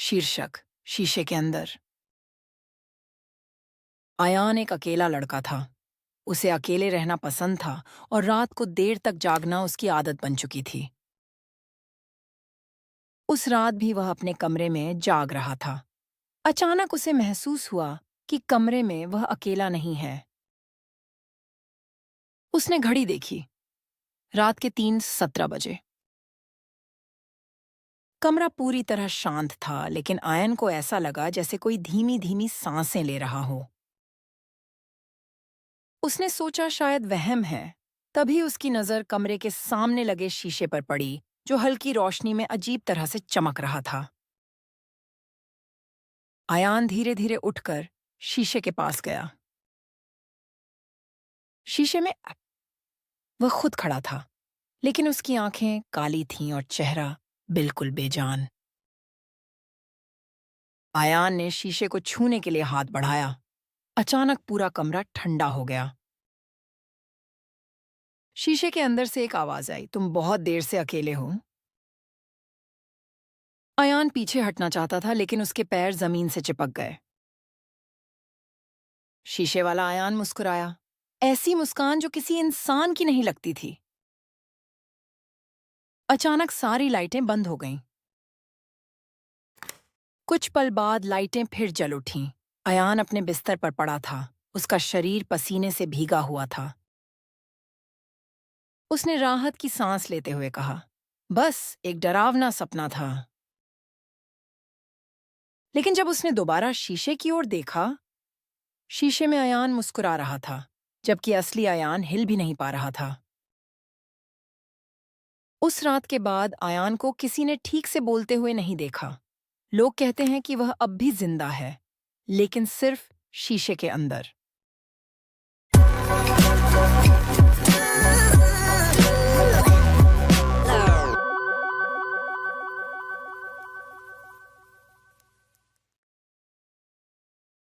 शीर्षक शीशे के अंदर। अयान एक अकेला लड़का था। उसे अकेले रहना पसंद था और रात को देर तक जागना उसकी आदत बन चुकी थी। उस रात भी वह अपने कमरे में जाग रहा था। अचानक उसे महसूस हुआ कि कमरे में वह अकेला नहीं है। उसने घड़ी देखी। रात के 3:17 बजे। कमरा पूरी तरह शांत था, लेकिन आयन को ऐसा लगा जैसे कोई धीमी धीमी सांसें ले रहा हो। उसने सोचा शायद वहम है। तभी उसकी नजर कमरे के सामने लगे शीशे पर पड़ी, जो हल्की रोशनी में अजीब तरह से चमक रहा था। अयान धीरे धीरे उठकर शीशे के पास गया। शीशे में वह खुद खड़ा था, लेकिन उसकी आंखें काली थीं और चेहरा बिल्कुल बेजान। अयान ने शीशे को छूने के लिए हाथ बढ़ाया। अचानक पूरा कमरा ठंडा हो गया। शीशे के अंदर से एक आवाज आई, तुम बहुत देर से अकेले हो। अयान पीछे हटना चाहता था, लेकिन उसके पैर जमीन से चिपक गए। शीशे वाला अयान मुस्कुराया, ऐसी मुस्कान जो किसी इंसान की नहीं लगती थी। अचानक सारी लाइटें बंद हो गईं। कुछ पल बाद लाइटें फिर जल उठीं। अयान अपने बिस्तर पर पड़ा था। उसका शरीर पसीने से भीगा हुआ था। उसने राहत की सांस लेते हुए कहा, बस एक डरावना सपना था। लेकिन जब उसने दोबारा शीशे की ओर देखा, शीशे में अयान मुस्कुरा रहा था, जबकि असली अयान हिल भी नहीं पा रहा था। उस रात के बाद अयान को किसी ने ठीक से बोलते हुए नहीं देखा। लोग कहते हैं कि वह अब भी जिंदा है, लेकिन सिर्फ शीशे के अंदर।